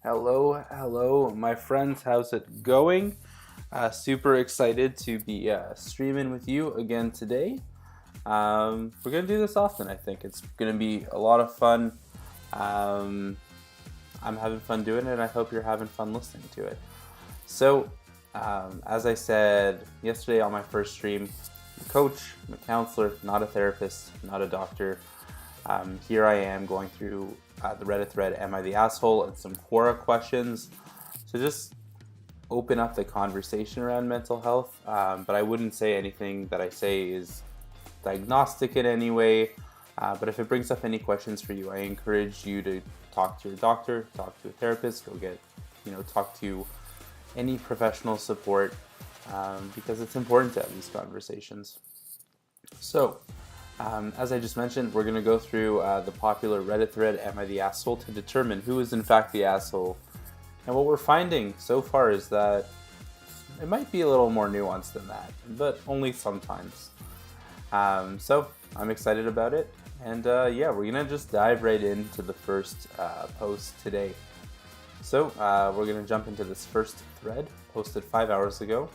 Hello, my friends. How's it going? Super excited to be streaming with you again today. We're gonna do this often. I think it's gonna be a lot of fun. Um, I'm having fun doing it, and I hope you're having fun listening to it. So, as I said yesterday on my first stream, I'm a coach, I'm a counselor, not a therapist, not a doctor. Here I am going through the Reddit thread, Am I the Asshole? And some Quora questions. So just open up the conversation around mental health. But I wouldn't say anything that I say is diagnostic in any way. But if it brings up any questions for you, I encourage you to talk to your doctor, talk to a therapist, talk to any professional support because it's important to have these conversations. So, as I just mentioned, we're going to go through the popular Reddit thread, Am I the Asshole?, to determine who is in fact the asshole. And what we're finding so far is that it might be a little more nuanced than that, but only sometimes. So I'm excited about it. And we're going to just dive right into the first post today. So we're going to jump into this first thread posted 5 hours ago.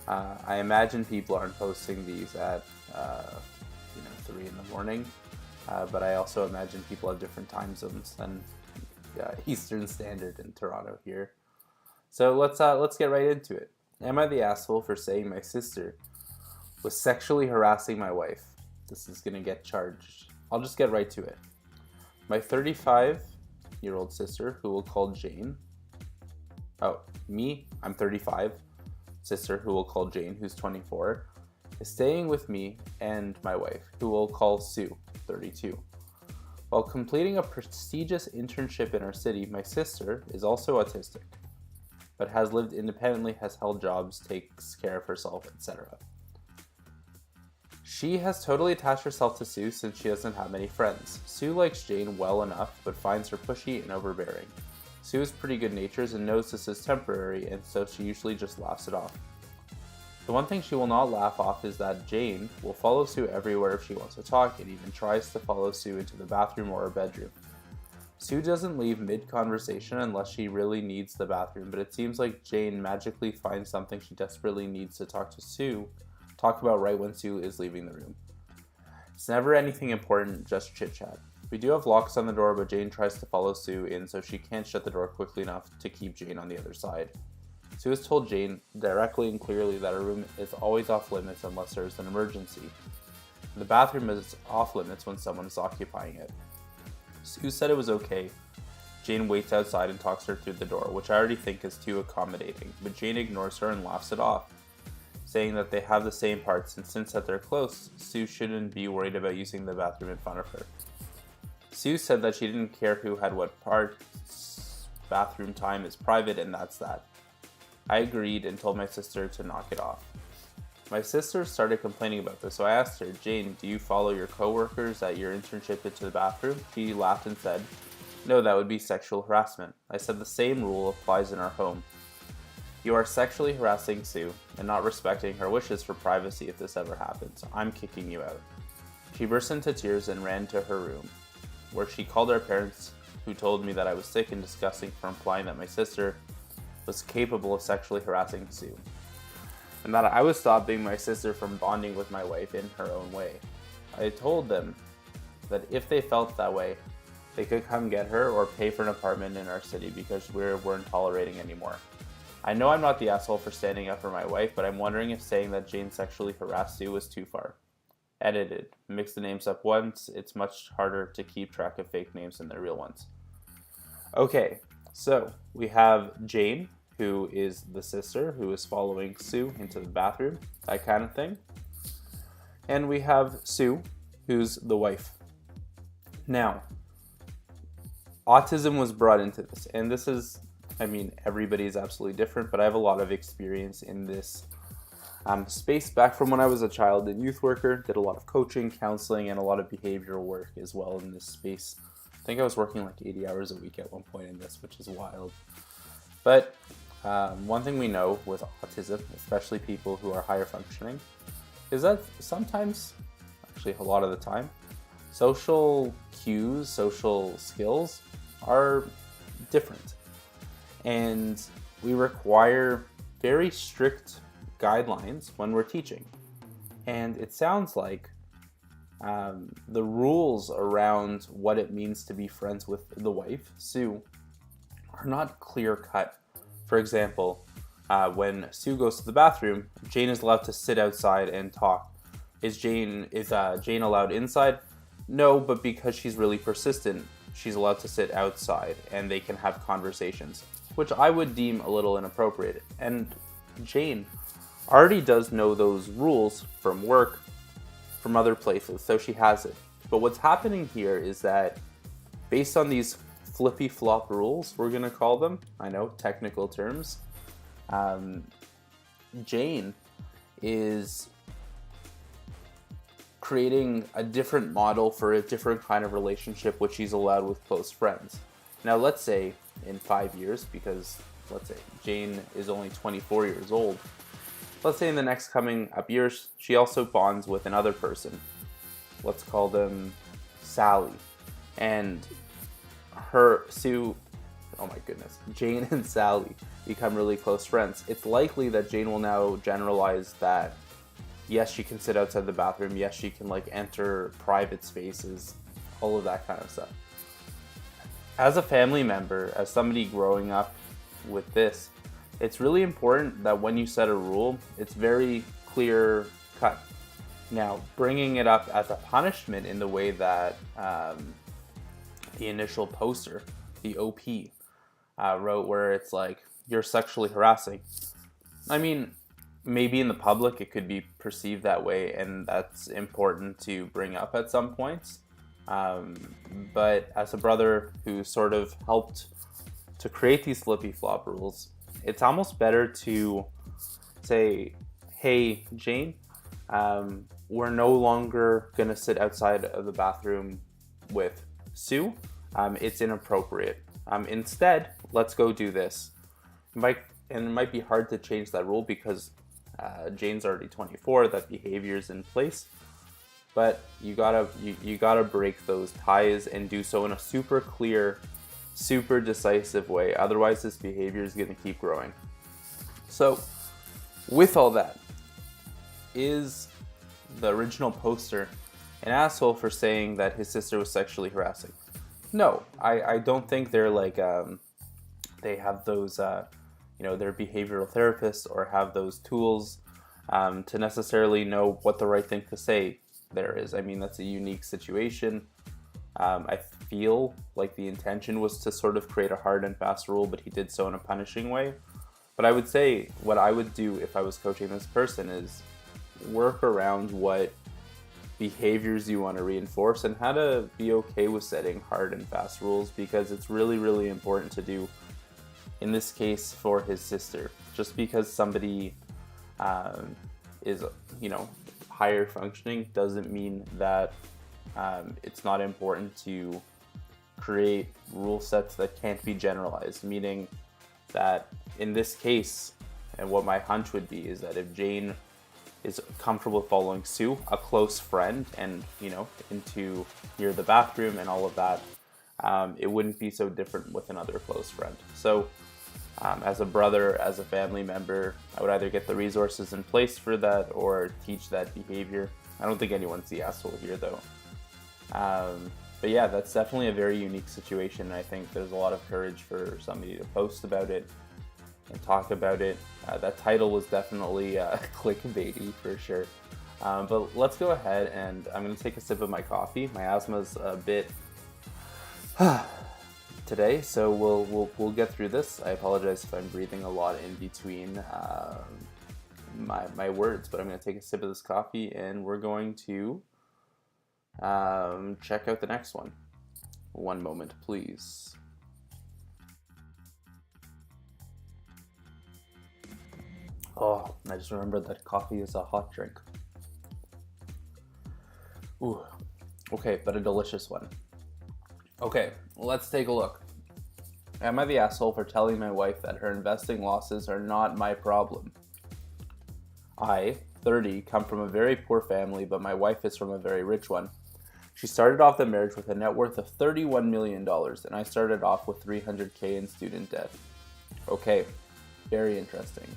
I imagine people aren't posting these at 3 in the morning, but I also imagine people have different time zones than Eastern Standard in Toronto here. So let's get right into it. Am I the asshole for saying my sister was sexually harassing my wife? This is gonna get charged. I'll just get right to it. My 35-year-old sister, who we'll call Jane. I'm 35. Sister, who we'll call Jane, who's 24. Is staying with me and my wife, who we'll call Sue, 32. While completing a prestigious internship in our city, my sister is also autistic, but has lived independently, has held jobs, takes care of herself, etc. She has totally attached herself to Sue since she doesn't have many friends. Sue likes Jane well enough, but finds her pushy and overbearing. Sue is pretty good-natured and knows this is temporary, and so she usually just laughs it off. The one thing she will not laugh off is that Jane will follow Sue everywhere if she wants to talk, and even tries to follow Sue into the bathroom or her bedroom. Sue doesn't leave mid-conversation unless she really needs the bathroom, but it seems like Jane magically finds something she desperately needs to talk about right when Sue is leaving the room. It's never anything important, just chit-chat. We do have locks on the door, but Jane tries to follow Sue in so she can't shut the door quickly enough to keep Jane on the other side. Sue has told Jane directly and clearly that her room is always off limits unless there is an emergency. The bathroom is off limits when someone is occupying it. Sue said it was okay. Jane waits outside and talks her through the door, which I already think is too accommodating, but Jane ignores her and laughs it off, saying that they have the same parts, and since that they're close, Sue shouldn't be worried about using the bathroom in front of her. Sue said that she didn't care who had what parts. Bathroom time is private, and that's that. I agreed and told my sister to knock it off. My sister started complaining about this, so I asked her, Jane, do you follow your coworkers at your internship into the bathroom? She laughed and said, no, that would be sexual harassment. I said the same rule applies in our home. You are sexually harassing Sue and not respecting her wishes for privacy if this ever happens. I'm kicking you out. She burst into tears and ran to her room, where she called our parents, who told me that I was sick and disgusting for implying that my sister was capable of sexually harassing Sue, and that I was stopping my sister from bonding with my wife in her own way. I told them that if they felt that way, they could come get her or pay for an apartment in our city because we weren't tolerating anymore. I know I'm not the asshole for standing up for my wife, but I'm wondering if saying that Jane sexually harassed Sue was too far. Edited. Mix the names up once. It's much harder to keep track of fake names than the real ones. Okay, so we have Jane, who is the sister who is following Sue into the bathroom, that kind of thing. And we have Sue, who's the wife. Now, autism was brought into this, and this is, everybody is absolutely different, but I have a lot of experience in this space back from when I was a child and youth worker, did a lot of coaching, counseling, and a lot of behavioral work as well in this space. I think I was working like 80 hours a week at one point in this, which is wild. But one thing we know with autism, especially people who are higher functioning, is that sometimes, actually a lot of the time, social cues, social skills are different. And we require very strict guidelines when we're teaching. And it sounds like the rules around what it means to be friends with the wife, Sue, are not clear cut. For example, when Sue goes to the bathroom, Jane is allowed to sit outside and talk. Is Jane allowed inside? No, but because she's really persistent, she's allowed to sit outside and they can have conversations, which I would deem a little inappropriate. And Jane already does know those rules from work, from other places, so she has it. But what's happening here is that based on these flippy flop rules, we're gonna call them, I know, technical terms, Jane is creating a different model for a different kind of relationship which she's allowed with close friends. Now let's say in 5 years, because let's say Jane is only 24 years old, let's say in the next coming up years, she also bonds with another person. Let's call them Sally. And Jane and Sally become really close friends. It's likely that Jane will now generalize that, yes, she can sit outside the bathroom. Yes, she can enter private spaces, all of that kind of stuff. As a family member, as somebody growing up with this, it's really important that when you set a rule, it's very clear cut. Now, bringing it up as a punishment in the way that the initial poster, the OP, wrote, where it's like, you're sexually harassing. I mean, maybe in the public it could be perceived that way, and that's important to bring up at some points. But as a brother who sort of helped to create these flippy flop rules, it's almost better to say, hey, Jane, we're no longer going to sit outside of the bathroom with Sue. It's inappropriate. Instead, let's go do this. And it might be hard to change that rule because Jane's already 24, that behavior's in place. But you gotta break those ties and do so in a super clear, super decisive way. Otherwise, this behavior is going to keep growing. So, with all that, is the original poster an asshole for saying that his sister was sexually harassing? No, I don't think they're they have those, they're behavioral therapists or have those tools to necessarily know what the right thing to say there is. I mean, that's a unique situation. I feel like the intention was to sort of create a hard and fast rule, but he did so in a punishing way. But I would say what I would do if I was coaching this person is work around what behaviors you want to reinforce and how to be okay with setting hard and fast rules, because it's really, really important to do in this case for his sister. Just because somebody is, higher functioning doesn't mean that it's not important to create rule sets that can't be generalized, meaning that in this case, and what my hunch would be, is that if Jane is comfortable following Sue, a close friend, and into near the bathroom and all of that, it wouldn't be so different with another close friend. So as a brother, as a family member, I would either get the resources in place for that or teach that behavior. I don't think anyone's the asshole here, though. But yeah, that's definitely a very unique situation. I think there's a lot of courage for somebody to post about it and talk about it. That title was definitely clickbaity for sure. But let's go ahead, and I'm going to take a sip of my coffee. My asthma's a bit today, so we'll get through this. I apologize if I'm breathing a lot in between my words, but I'm going to take a sip of this coffee, and we're going to check out the next one. One moment, please. Oh, I just remembered that coffee is a hot drink. Ooh, okay, but a delicious one. Okay, let's take a look. Am I the asshole for telling my wife that her investing losses are not my problem? I, 30, come from a very poor family, but my wife is from a very rich one. She started off the marriage with a net worth of $31 million, and I started off with $300K in student debt. Okay, very interesting.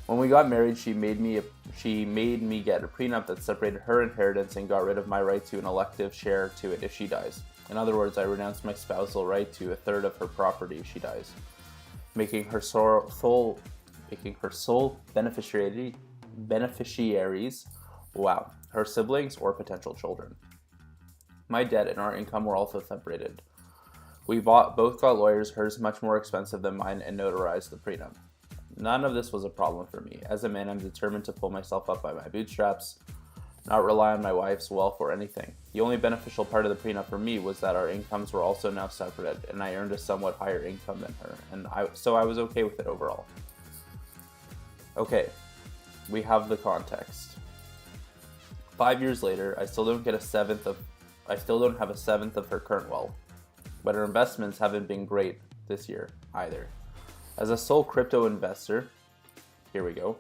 When we got married, she made me get a prenup that separated her inheritance and got rid of my right to an elective share to it if she dies. In other words, I renounced my spousal right to a third of her property if she dies, making her sole beneficiaries, wow, her siblings or potential children. My debt and our income were also separated. We both got lawyers, hers much more expensive than mine, and notarized the prenup. None of this was a problem for me. As a man, I'm determined to pull myself up by my bootstraps, not rely on my wife's wealth or anything. The only beneficial part of the prenup for me was that our incomes were also now separated, and I earned a somewhat higher income than her, so I was okay with it overall. Okay, we have the context. 5 years later, I still don't have a seventh of her current wealth, but her investments haven't been great this year either. As a sole crypto investor, here we go,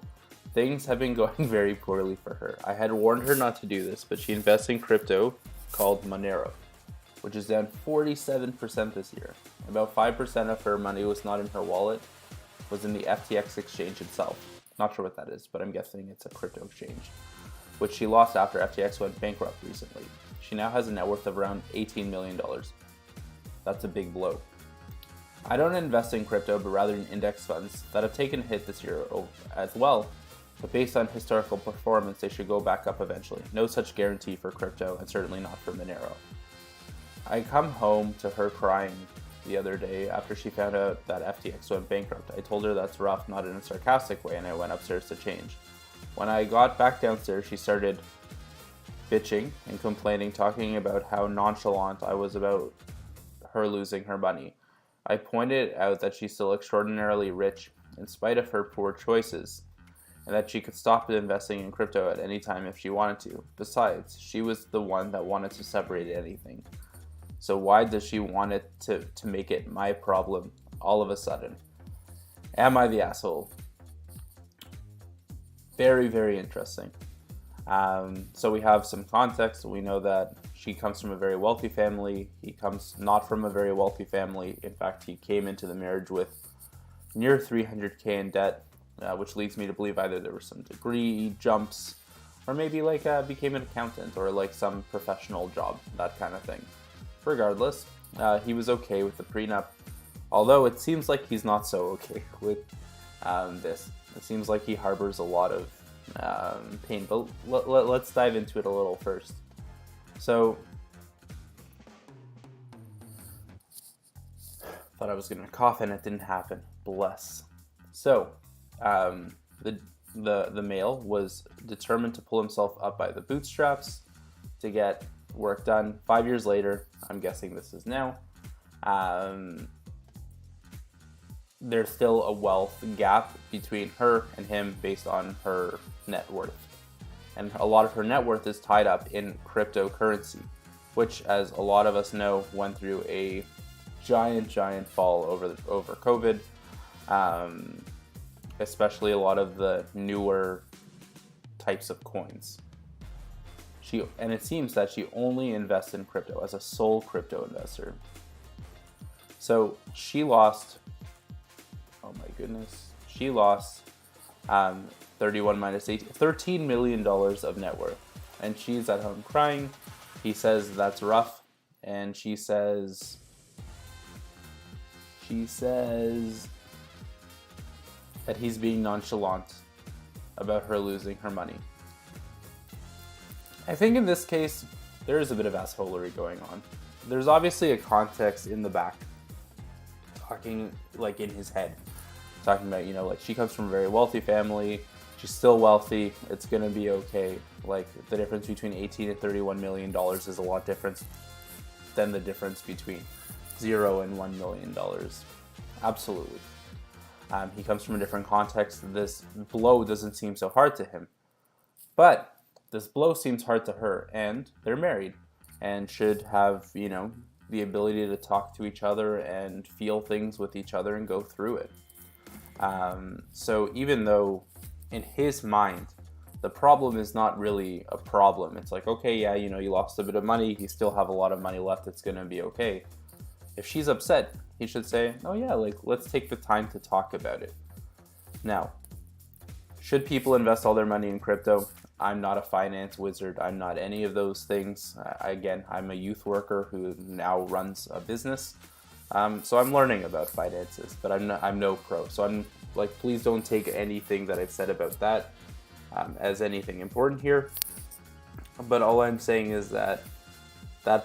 things have been going very poorly for her. I had warned her not to do this, but she invests in crypto called Monero, which is down 47% this year. About 5% of her money was not in her wallet, was in the FTX exchange itself. Not sure what that is, but I'm guessing it's a crypto exchange, which she lost after FTX went bankrupt recently. She now has a net worth of around $18 million. That's a big blow. I don't invest in crypto, but rather in index funds that have taken a hit this year as well, but based on historical performance, they should go back up eventually. No such guarantee for crypto, and certainly not for Monero. I come home to her crying the other day after she found out that FTX went bankrupt. I told her that's rough, not in a sarcastic way, and I went upstairs to change. When I got back downstairs, she started bitching and complaining, talking about how nonchalant I was about her losing her money. I pointed out that she's still extraordinarily rich in spite of her poor choices, and that she could stop investing in crypto at any time if she wanted to. Besides, she was the one that wanted to separate anything. So why does she want it to make it my problem all of a sudden? Am I the asshole? Very, very interesting. So we have some context. We know that she comes from a very wealthy family. He comes not from a very wealthy family. In fact, he came into the marriage with near $300K in debt, which leads me to believe either there were some degree jumps, or maybe became an accountant or some professional job, that kind of thing. Regardless, he was okay with the prenup, although it seems like he's not so okay with this. It seems like he harbors a lot of pain, but let's dive into it a little first. So, thought I was gonna cough and it didn't happen. Bless. So, the male was determined to pull himself up by the bootstraps to get work done. 5 years later, I'm guessing this is now, there's still a wealth gap between her and him based on her net worth. And a lot of her net worth is tied up in cryptocurrency, which, as a lot of us know, went through a giant fall over COVID, especially a lot of the newer types of coins. And it seems that she only invests in crypto as a sole crypto investor. So she lost, oh my goodness, she lost 31 minus 18, $13 million of net worth. And she's at home crying. He says that's rough. And she says that he's being nonchalant about her losing her money. I think in this case, there is a bit of assholery going on. There's obviously a context in the back, talking in his head, talking about, she comes from a very wealthy family, she's still wealthy, it's gonna be okay. The difference between 18 and $31 million is a lot different than the difference between $0 and $1 million. Absolutely. He comes from a different context. This blow doesn't seem so hard to him. But this blow seems hard to her, and they're married and should have, the ability to talk to each other and feel things with each other and go through it. So even though in his mind, the problem is not really a problem. It's okay, yeah, you lost a bit of money. You still have a lot of money left. It's going to be okay. If she's upset, he should say, oh yeah, like, let's take the time to talk about it. Now, should people invest all their money in crypto? I'm not a finance wizard. I'm not any of those things. Again, I'm a youth worker who now runs a business. So I'm learning about finances, but I'm no pro. So I'm like, please don't take anything that I've said about that as anything important here. But all I'm saying is that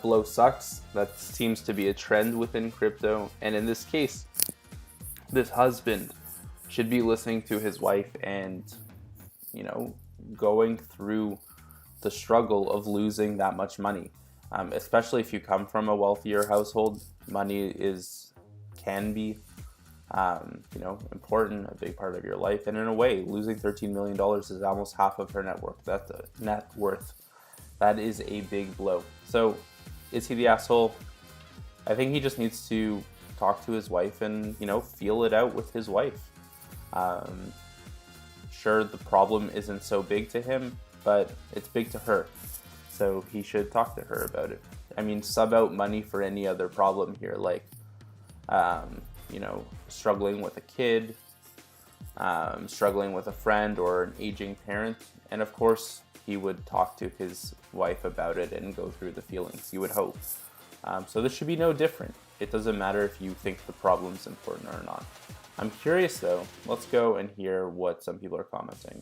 blow sucks. That seems to be a trend within crypto. And in this case, this husband should be listening to his wife and, going through the struggle of losing that much money. Especially if you come from a wealthier household, money can be important, a big part of your life. And in a way, losing $13 million is almost half of her net worth. That's net worth. That is a big blow. So is he the asshole? I think he just needs to talk to his wife and, feel it out with his wife. Sure, the problem isn't so big to him, but it's big to her. So he should talk to her about it. I mean, sub out money for any other problem here, like, struggling with a kid, struggling with a friend or an aging parent. And of course, he would talk to his wife about it and go through the feelings, you would hope. So this should be no different. It doesn't matter if you think the problem's important or not. I'm curious though, let's go and hear what some people are commenting.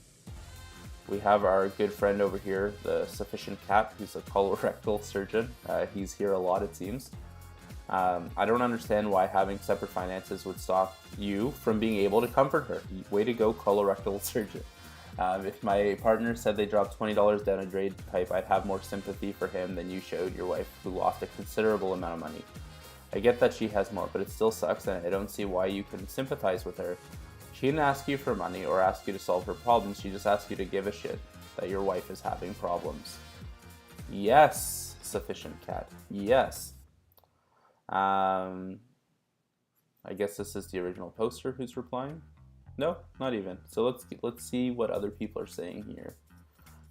We have our good friend over here, the Sufficient Cat, who's a colorectal surgeon. He's here a lot, it seems. I don't understand why having separate finances would stop you from being able to comfort her. Way to go, colorectal surgeon. If my partner said they dropped $20 down a drain pipe, I'd have more sympathy for him than you showed your wife, who lost a considerable amount of money. I get that she has more, but it still sucks, and I don't see why you couldn't sympathize with her. She didn't ask you for money or ask you to solve her problems. She just asked you to give a shit that your wife is having problems. Yes, Sufficient Cat. Yes. I guess this is the original poster who's replying. No, not even. So let's see what other people are saying here.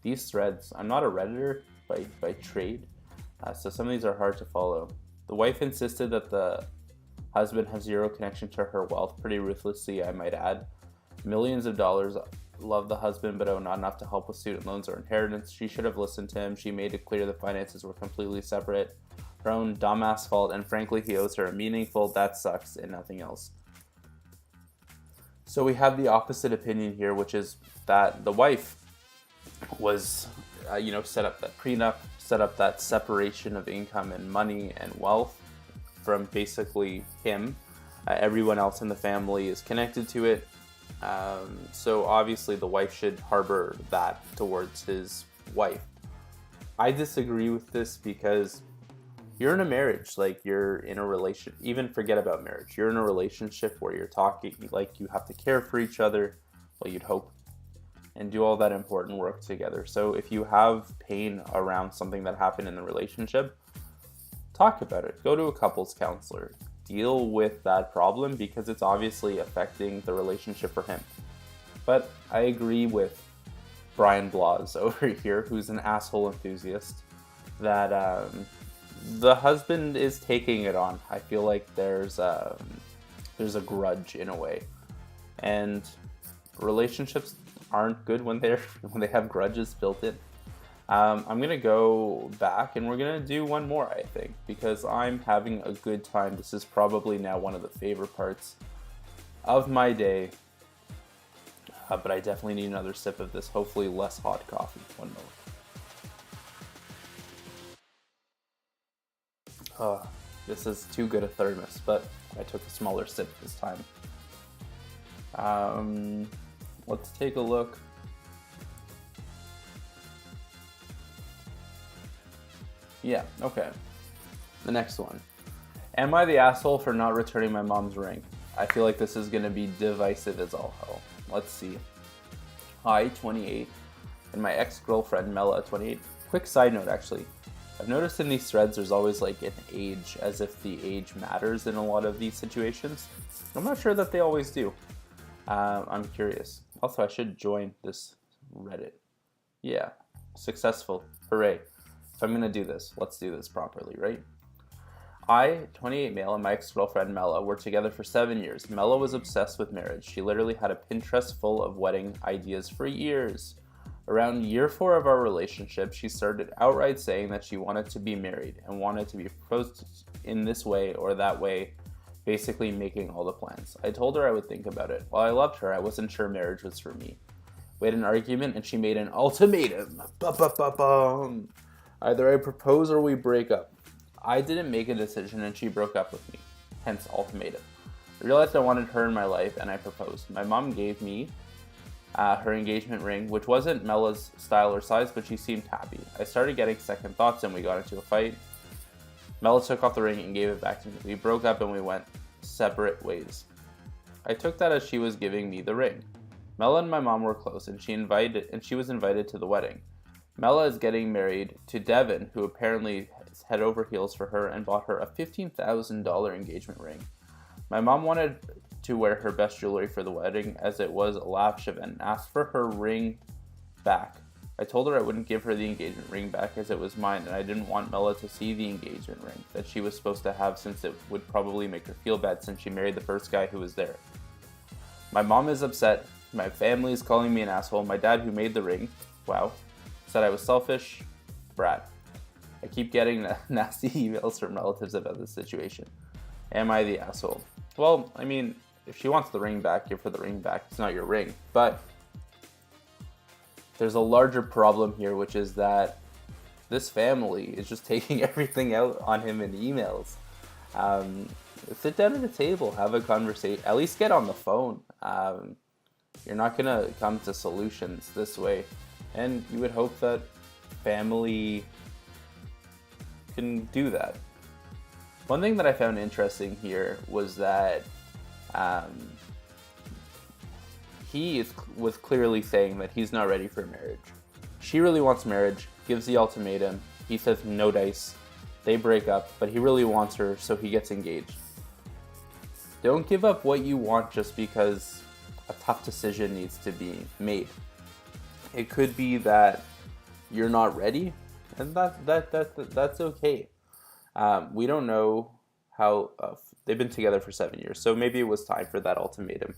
These threads. I'm not a Redditor by trade, so some of these are hard to follow. The wife insisted that the husband has zero connection to her wealth, pretty ruthlessly, I might add. Millions of dollars. Love the husband, but not enough to help with student loans or inheritance. She should have listened to him. She made it clear the finances were completely separate. Her own dumbass fault, and frankly, he owes her a meaningful "that sucks" and nothing else. So we have the opposite opinion here, which is that the wife was, set up that prenup, set up that separation of income and money and wealth from basically him. Everyone else in the family is connected to it. So obviously the wife should harbor that towards his wife. I disagree with this because you're in a marriage, like you're in a relation, even forget about marriage. You're in a relationship where you're talking, like you have to care for each other, well, you'd hope, and do all that important work together. So if you have pain around something that happened in the relationship, talk about it. Go to a couples counselor. Deal with that problem because it's obviously affecting the relationship for him. But I agree with Brian Blas over here, who's an asshole enthusiast, that the husband is taking it on. I feel like there's a grudge in a way, and relationships aren't good when they have grudges built in. I'm gonna go back and we're gonna do one more, I think, because I'm having a good time. This is probably now one of the favorite parts of my day, but I definitely need another sip of this, hopefully less hot coffee. One moment. This is too good a thermos, but I took a smaller sip this time. Let's take a look. Yeah, okay. The next one. Am I the asshole for not returning my mom's ring? I feel like this is going to be divisive as all hell. Let's see. Hi, 28, and my ex-girlfriend, Mela, 28. Quick side note, actually. I've noticed in these threads there's always like an age, as if the age matters in a lot of these situations. I'm not sure that they always do. I'm curious. Also, I should join this Reddit. Yeah, successful. Hooray. If I'm going to do this, let's do this properly, right? I, 28 male, and my ex-girlfriend Mella were together for 7 years. Mella was obsessed with marriage. She literally had a Pinterest full of wedding ideas for years. Around year 4 of our relationship, she started outright saying that she wanted to be married and wanted to be proposed in this way or that way, basically making all the plans. I told her I would think about it. While I loved her, I wasn't sure marriage was for me. We had an argument and she made an ultimatum. Ba-ba-ba-bum. Either I propose or we break up. I didn't make a decision and she broke up with me, hence ultimatum. I realized I wanted her in my life and I proposed. My mom gave me her engagement ring, which wasn't Mella's style or size, but she seemed happy. I started getting second thoughts and we got into a fight. Mella took off the ring and gave it back to me. We broke up and we went separate ways. I took that as she was giving me the ring. Mella and my mom were close and she was invited to the wedding. Mella is getting married to Devin, who apparently is head over heels for her and bought her a $15,000 engagement ring. My mom wanted to wear her best jewelry for the wedding as it was a lavish event and asked for her ring back. I told her I wouldn't give her the engagement ring back as it was mine and I didn't want Mella to see the engagement ring that she was supposed to have since it would probably make her feel bad since she married the first guy who was there. My mom is upset. My family is calling me an asshole. My dad, who made the ring, said I was selfish. Brat. I keep getting nasty emails from relatives about this situation. Am I the asshole? Well, I mean, if she wants the ring back, give her the ring back. It's not your ring. But there's a larger problem here, which is that this family is just taking everything out on him in emails. Sit down at a table, have a conversation, at least get on the phone. You're not going to come to solutions this way. And you would hope that family can do that. One thing that I found interesting here was that he was clearly saying that he's not ready for marriage. She really wants marriage, gives the ultimatum. He says no dice. They break up, but he really wants her, so he gets engaged. Don't give up what you want just because a tough decision needs to be made. It could be that you're not ready, and that's okay. We don't know how they've been together for 7 years, so maybe it was time for that ultimatum.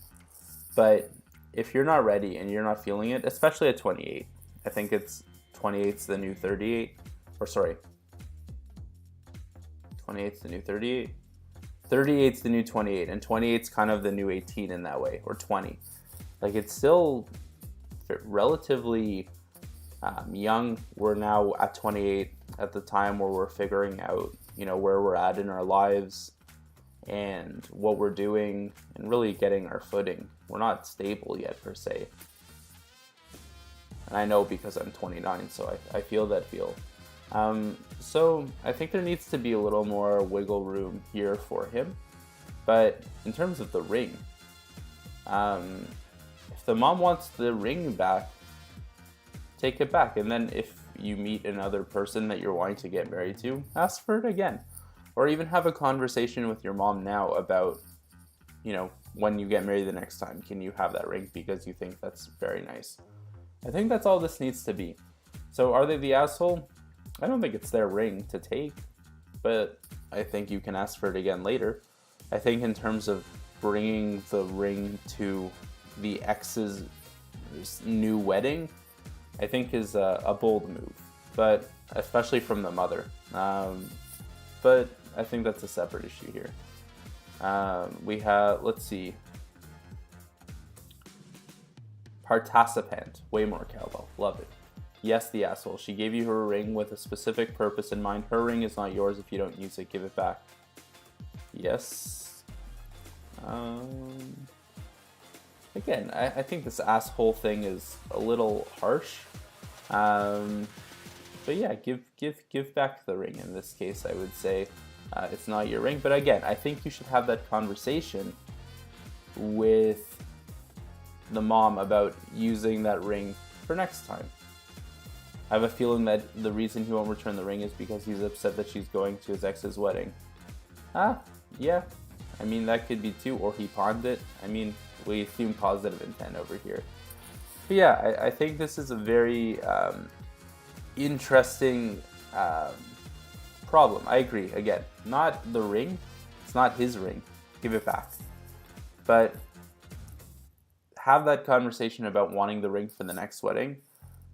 But if you're not ready and you're not feeling it, especially at 28, I think it's 28's the new 38, or sorry, 28's the new 38. 38's the new 28, and 28's kind of the new 18 in that way, or 20. Like, it's still relatively young. We're now at 28 at the time where we're figuring out, where we're at in our lives and what we're doing and really getting our footing. We're not stable yet, per se. And I know because I'm 29, so I feel that feel. So I think there needs to be a little more wiggle room here for him. But in terms of the ring, if the mom wants the ring back, take it back. And then if you meet another person that you're wanting to get married to, ask for it again. Or even have a conversation with your mom now about, when you get married the next time, can you have that ring because you think that's very nice. I think that's all this needs to be. So are they the asshole? I don't think it's their ring to take, but I think you can ask for it again later. I think in terms of bringing the ring to the ex's new wedding, I think is a bold move, but especially from the mother. But I think that's a separate issue here. We have, let's see, participant, way more cowbell, love it. Yes, the asshole. She gave you her ring with a specific purpose in mind. Her ring is not yours. If you don't use it, give it back. Yes. Again, I think this asshole thing is a little harsh. But yeah, give back the ring. In this case, I would say it's not your ring. But again, I think you should have that conversation with the mom about using that ring for next time. I have a feeling that the reason he won't return the ring is because he's upset that she's going to his ex's wedding. Yeah. I mean, that could be too, or he pawned it. I mean, we assume positive intent over here. But yeah, I think this is a very interesting problem. I agree. Again, not the ring. It's not his ring. Give it back. But have that conversation about wanting the ring for the next wedding.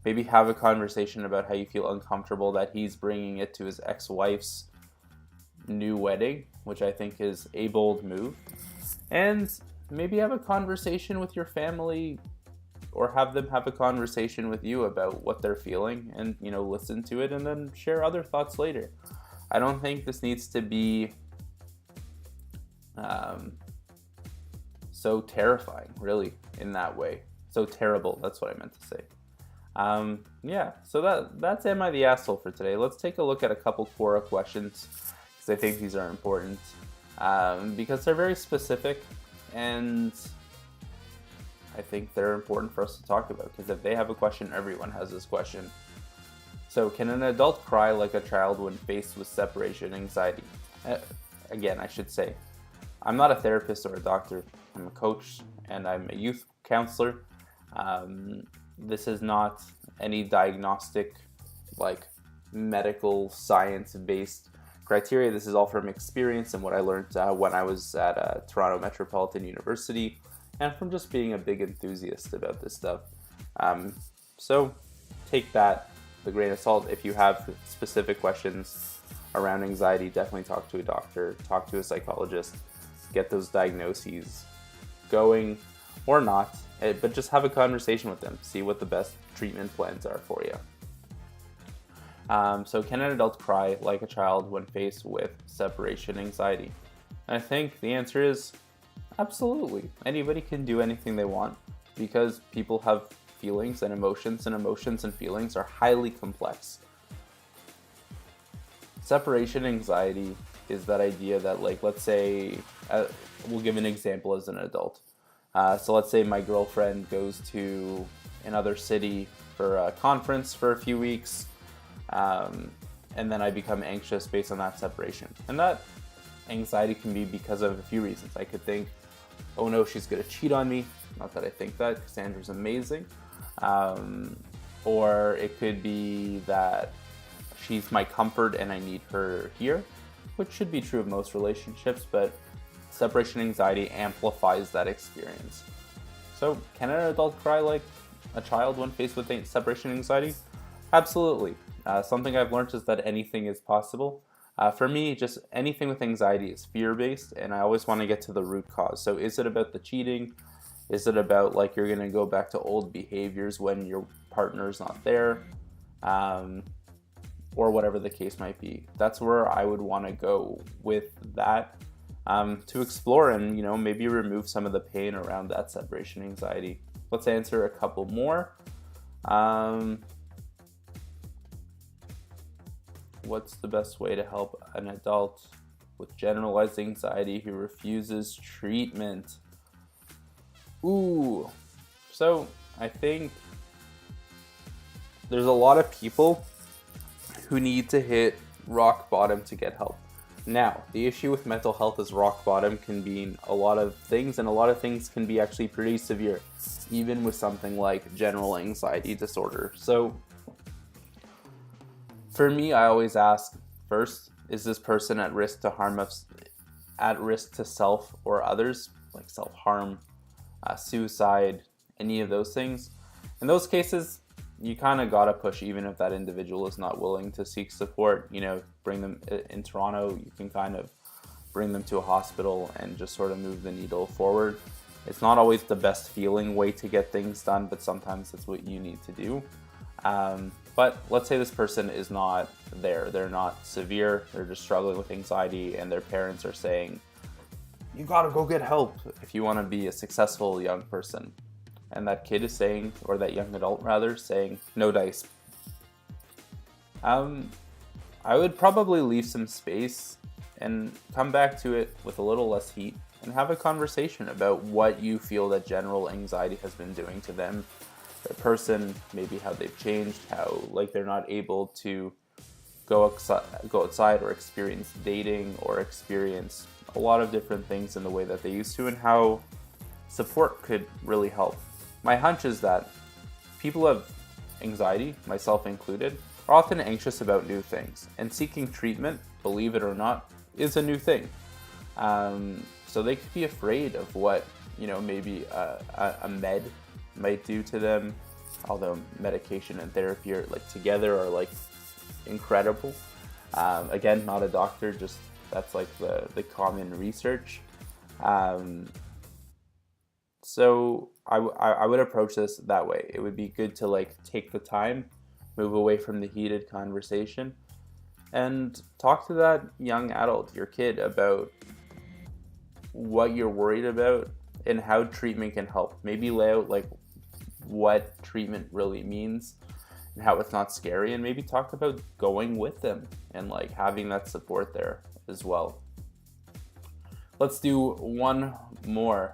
Maybe have a conversation about how you feel uncomfortable that he's bringing it to his ex-wife's new wedding, which I think is a bold move. And maybe have a conversation with your family, or have them have a conversation with you about what they're feeling, and listen to it and then share other thoughts later. I don't think this needs to be so terrifying, really, in that way. So terrible, that's what I meant to say. So that's Am I the Asshole for today. Let's take a look at a couple Quora questions, because I think these are important, because they're very specific, and I think they're important for us to talk about, because if they have a question, everyone has this question. So, can an adult cry like a child when faced with separation anxiety? Again, I should say, I'm not a therapist or a doctor. I'm a coach, and I'm a youth counselor. This is not any diagnostic, medical science-based criteria. This is all from experience and what I learned when I was at Toronto Metropolitan University, and from just being a big enthusiast about this stuff. So take that with a grain of salt. If you have specific questions around anxiety, definitely talk to a doctor, talk to a psychologist, get those diagnoses going or not, but just have a conversation with them, see what the best treatment plans are for you. So can an adult cry like a child when faced with separation anxiety? And I think the answer is absolutely. Anybody can do anything they want, because people have feelings and emotions and feelings are highly complex. Separation anxiety is that idea that, let's say, we'll give an example as an adult. So let's say my girlfriend goes to another city for a conference for a few weeks, and then I become anxious based on that separation. And that anxiety can be because of a few reasons. I could think, oh no, she's going to cheat on me. Not that I think that, Cassandra's amazing. Or it could be that she's my comfort and I need her here, which should be true of most relationships, but separation anxiety amplifies that experience. So, can an adult cry like a child when faced with separation anxiety? Absolutely. Something I've learned is that anything is possible. For me, just anything with anxiety is fear-based, and I always want to get to the root cause. So is it about the cheating? Is it about you're going to go back to old behaviors when your partner's not there? Or whatever the case might be. That's where I would want to go with that, to explore and, maybe remove some of the pain around that separation anxiety. Let's answer a couple more. What's the best way to help an adult with generalized anxiety who refuses treatment? So I think there's a lot of people who need to hit rock bottom to get help. Now, the issue with mental health is rock bottom can mean a lot of things, and a lot of things can be actually pretty severe, even with something like general anxiety disorder. So for me, I always ask first, is this person at risk to self or others, like self-harm, suicide, any of those things? In those cases, you kind of gotta push, even if that individual is not willing to seek support. Bring them in Toronto, you can kind of bring them to a hospital and just sort of move the needle forward. It's not always the best feeling way to get things done, but sometimes that's what you need to do. But let's say this person is not there. They're not severe. They're just struggling with anxiety, and their parents are saying, you gotta go get help if you want to be a successful young person. And that kid is saying, or that young adult rather, saying, no dice. I would probably leave some space and come back to it with a little less heat and have a conversation about what you feel that general anxiety has been doing to them, their person, maybe how they've changed, how they're not able to go outside or experience dating or experience a lot of different things in the way that they used to, and how support could really help. My hunch is that people have anxiety, myself included, are often anxious about new things, and seeking treatment, believe it or not, is a new thing. So they could be afraid of what, maybe a med might do to them, although medication and therapy are together are incredible. Again, not a doctor, just that's the common research. So I would approach this that way. It would be good to take the time, move away from the heated conversation, and talk to that young adult, your kid, about what you're worried about and how treatment can help. Maybe lay out what treatment really means and how it's not scary, and maybe talk about going with them and having that support there as well. Let's do one more.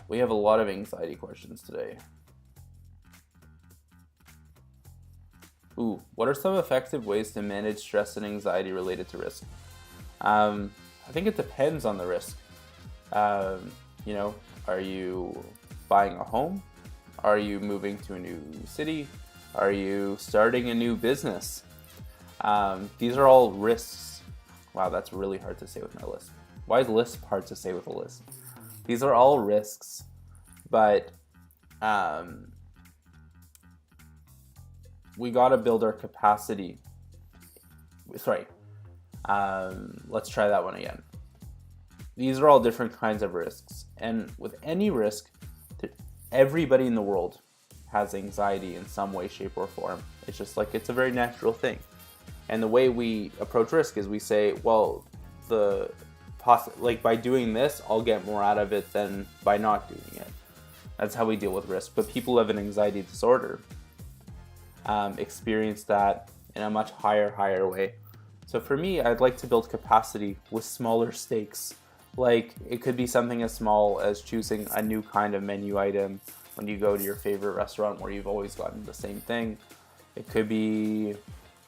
We have a lot of anxiety questions today. What are some effective ways to manage stress and anxiety related to risk? I think it depends on the risk. Are you buying a home? Are you moving to a new city? Are you starting a new business? These are all risks. Wow, that's really hard to say with my list. Why is lisp hard to say with a list? These are all risks, but we got to build our capacity. Let's try that one again. These are all different kinds of risks, and with any risk, everybody in the world has anxiety in some way, shape, or form. It's just it's a very natural thing. And the way we approach risk is we say, well, by doing this, I'll get more out of it than by not doing it. That's how we deal with risk. But people who have an anxiety disorder experience that in a much higher way. So for me, I'd like to build capacity with smaller stakes. It could be something as small as choosing a new kind of menu item when you go to your favorite restaurant where you've always gotten the same thing. It could be,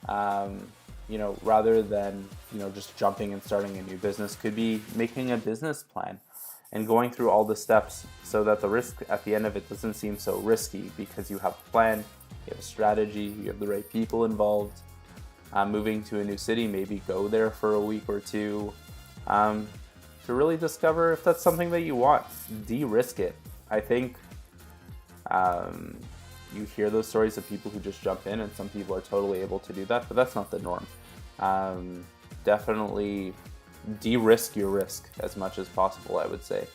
rather than, just jumping and starting a new business, could be making a business plan and going through all the steps so that the risk at the end of it doesn't seem so risky because you have a plan, you have a strategy, you have the right people involved. Moving to a new city, maybe go there for a week or two to really discover if that's something that you want. De-risk it. I think you hear those stories of people who just jump in, and some people are totally able to do that, but that's not the norm. Definitely de-risk your risk as much as possible, I would say.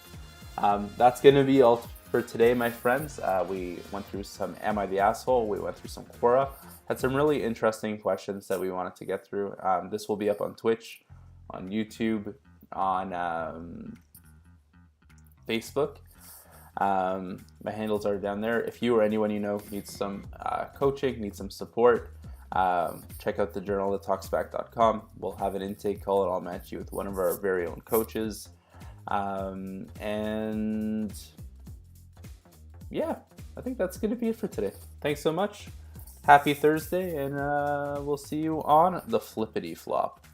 That's going to be all for today, my friends. We went through some Am I the Asshole? We went through some Quora. Had some really interesting questions that we wanted to get through. This will be up on Twitch, on YouTube, on Facebook. My handles are down there. If you or anyone you know needs some coaching, needs some support, check out the journal@talksback.com. We'll have an intake call and I'll match you with one of our very own coaches. And yeah, I think that's going to be it for today. Thanks so much. Happy Thursday, and we'll see you on the flippity flop.